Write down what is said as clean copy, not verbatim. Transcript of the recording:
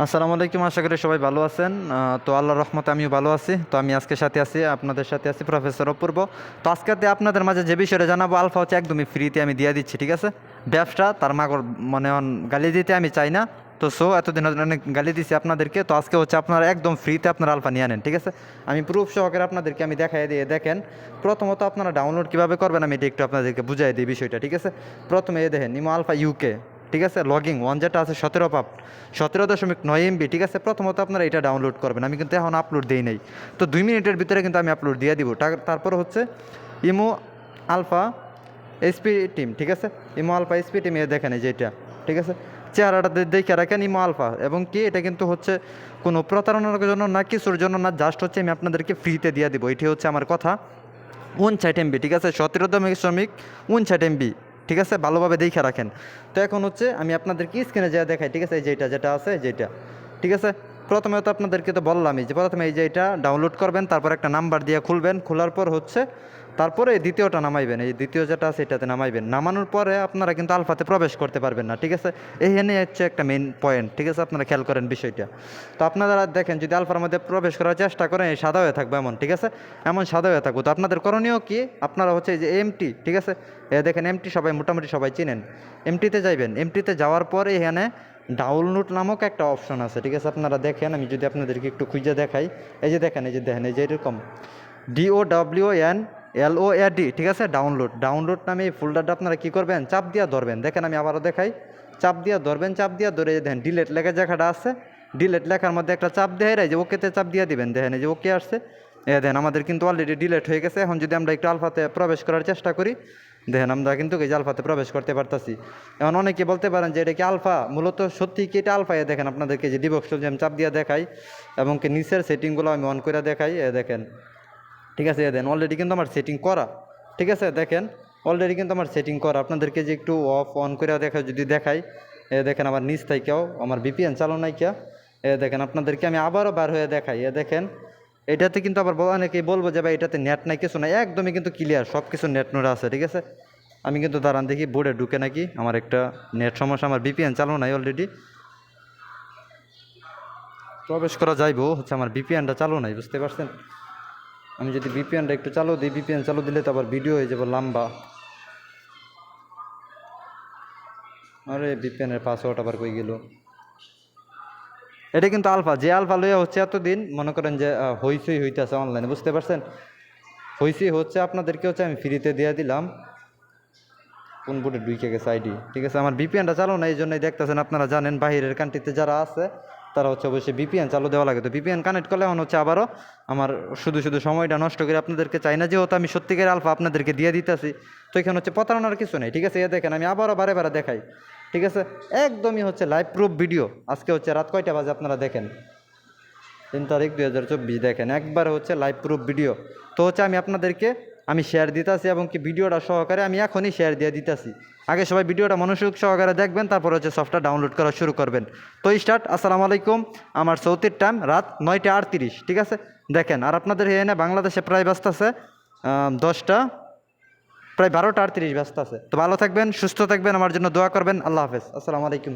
আসসালামু আলাইকুম, আশা করি সবাই ভালো আছেন। তো আল্লাহর রহমতে আমিও ভালো আছি। তো আমি আজকে সাথে আছি, আপনাদের সাথে আছি প্রফেসর অপূর্ব। তো আজকে আপনাদের মাঝে যে বিষয়টা জানাবো, আলফা হচ্ছে একদমই ফ্রিতে আমি দিয়ে দিচ্ছি, ঠিক আছে। ব্যবসা তার মাগর মনে গালি দিতে আমি চাই না। তো এতদিন অনেক গালি দিছি আপনাদেরকে, তো আজকে হচ্ছে আপনারা একদম ফ্রিতে আপনারা আলফা নিয়ে আনেন, ঠিক আছে। আমি প্রুফ সহকারে আপনাদেরকে আমি দেখাই দিয়ে দেখেন। প্রথমত আপনারা ডাউনলোড কীভাবে করবেন আমি এটা একটু আপনাদেরকে বুঝাই দিই বিষয়টা, ঠিক আছে। প্রথমে দেখেন ইমো আলফা ইউকে, ঠিক আছে। লগিং ওয়ান যেটা আছে 17.9 MB, ঠিক আছে। প্রথমত আপনারা এটা ডাউনলোড করবেন, আমি কিন্তু এখন আপলোড দিই নাই। তো 2 মিনিটের ভিতরে কিন্তু আমি আপলোড দিয়ে দিব। তারপর হচ্ছে ইমো আলফা এসপি টিম, ঠিক আছে। ইমো আলফা এসপি টিম দেখেন এই যে এটা, ঠিক আছে। চেহারাটা দেখে রাখেন ইমো আলফা, এবং কি এটা কিন্তু হচ্ছে কোনো প্রতারণার জন্য না, কিছুর জন্য না, জাস্ট হচ্ছে আমি আপনাদেরকে ফ্রিতে দিয়ে দিব। এটি হচ্ছে আমার কথা। 59 MB, ঠিক আছে। 17.59 MB, ঠিক আছে। ভালোভাবে দেখে রাখেন। তো এখন হচ্ছে আমি আপনাদেরকে স্ক্রিনে যা দেখাই, ঠিক আছে। এই যেটা আছে যেটা, ঠিক আছে। প্রথমে তো আপনাদেরকে তো বললামই যে প্রথমে এই যে এটা ডাউনলোড করবেন, তারপর একটা নাম্বার দিয়ে খুলবেন, খোলার পর হচ্ছে তারপরে এই দ্বিতীয়টা নামাইবেন, এই দ্বিতীয় যেটা আছে এটাতে নামাইবেন। নামানোর পরে আপনারা কিন্তু আলফাতে প্রবেশ করতে পারবেন না, ঠিক আছে। এইখানে হচ্ছে একটা মেইন পয়েন্ট, ঠিক আছে। আপনারা খেয়াল করেন বিষয়টা। তো আপনারা দেখেন যদি আলফার মধ্যে প্রবেশ করার চেষ্টা করেন, এই সাদা হয়ে থাকবে এমন, ঠিক আছে। এমন সাদা হয়ে থাকবো। তো আপনাদের করণীয় কি, আপনারা হচ্ছে এই যে এমটি, ঠিক আছে। দেখেন এমটি সবাই মোটামুটি সবাই চিনেন। এমটিতে যাইবেন, এমটিতে যাওয়ার পরে এখানে ডাউনলোড নামক একটা অপশন আছে, ঠিক আছে। আপনারা দেখেন, আমি যদি আপনাদেরকে একটু খুঁজে দেখাই, এই যে দেখেন, এই যে দেখেন, এই যে এরকম DOWNLOAD, ঠিক আছে। ডাউনলোড নামে এই ফোল্ডারটা আপনারা কী করবেন, চাপ দিয়ে ধরবেন। দেখেন আমি আবারও দেখাই, চাপ দিয়ে ধরবেন, চাপ দিয়ে ধরে দেখেন ডিলেট লেখা জায়গাটা আছে, ডিলেট লেখার মধ্যে একটা চাপ দেয়, এই যে ওকেতে চাপ দিয়ে দিবেন। দেখেন এই যে ওকে আসছে, দেখেন আমাদের কিন্তু অলরেডি ডিলেট হয়ে গেছে। এখন যদি আমরা একটু আলফাতে প্রবেশ করার চেষ্টা করি, দেখেন আমরা কিন্তু এই যে আলফাতে প্রবেশ করতে পারতাছি। এখন অনেকে বলতে পারেন যে এটা কি আলফা, মূলত সত্যি কি এটা আলফা। দেখেন আপনাদেরকে যে ডিবক্স যে আমি চাপ দিয়ে দেখাই, এবং কি নিচের সেটিংগুলো আমি অন করে দেখাই, দেখেন, ঠিক আছে। দেন অলরেডি কিন্তু আমার সেটিং করা, ঠিক আছে। দেখেন অলরেডি কিন্তু আমার সেটিং করা। আপনাদেরকে যে একটু অফ অন করে দেখা যদি দেখাই, দেখেন আমার নিচ থেকেও আমার VPN চালু নাই কিয়া। দেখেন আপনাদেরকে আমি আবারও বার হয়ে দেখাই, দেখেন এটাতে কিন্তু আবার অনেকেই বলবো যে ভাই এটাতে নেট নাই, কিছু নাই। একদমই কিন্তু ক্লিয়ার, সব কিছু নেট নোট আছে, ঠিক আছে। আমি কিন্তু দাঁড়ান দেখি বোর্ডে ঢুকে নাকি, আমার একটা নেট সমস্যা, আমার VPN চালু নাই অলরেডি। প্রবেশ করা যাইবো হচ্ছে আমার VPNটা চালু নাই, বুঝতে পারছেন। আমি যদি VPNটা একটু চালু দিই, VPN চালু দিলে তো আবার ভিডিও হয়ে যাবে লম্বা। আরে VPNের পাসওয়ার্ড আবার কই গেল। এটা কিন্তু আলফা, যে আলফা লইয়া হচ্ছে এতদিন মনে করেন যে হইচই হইতেছে অনলাইনে, বুঝতে পারছেন। হইচই হচ্ছে, আপনাদেরকে হচ্ছে আমি ফ্রিতে দিয়ে দিলাম। কোন বোর্ডে ঢুকে গেছে আইডি, ঠিক আছে। আমার VPNটা চালু না, এই জন্যই দেখতেছেন। আপনারা জানেন বাইরের কান্ট্রিতে যারা আছে তারা হচ্ছে অবশ্যই VPN চালু দেওয়া লাগে। তো VPN কানেক্ট করলে এখন হচ্ছে আবারও আমার শুধু সময়টা নষ্ট করে আপনাদেরকে চাই না, যেহেতু আমি সত্যিকারের আলফা আপনাদেরকে দিয়ে দিতেছি। তো এখানে হচ্ছে প্রতারণার কিছু নেই, ঠিক আছে। দেখেন আমি আবারও বারে বারে দেখাই, ঠিক আছে। একদমই হচ্ছে লাইভ প্রুফ ভিডিও। আজকে হচ্ছে রাত কয়টা বাজে আপনারা দেখেন, 3 তারিখ 2024, দেখেন একবার হচ্ছে লাইভ প্রুফ ভিডিও। তো হচ্ছে আমি আপনাদেরকে আমি শেয়ার দিতেছি, এবং কি ভিডিওটা সহকারে আমি এখনই শেয়ার দিয়ে দিতেছি। আগে সবাই ভিডিওটা মনোযোগ সহকারে দেখবেন, তারপর হচ্ছে সফটওয়্যার ডাউনলোড করা শুরু করবেন। তো স্টার্ট। আসসালামু আলাইকুম। আমার সৌদির টাইম রাত 9টা 38, ঠিক আছে। দেখেন আর আপনাদের এখানে বাংলাদেশে প্রায় ব্যস্ত আছে 10টা, প্রায় 12টা 38 ব্যস্ত আছে। তো ভালো থাকবেন, সুস্থ থাকবেন, আমার জন্য দোয়া করবেন। আল্লাহ হাফেজ, আসসালামু আলাইকুম।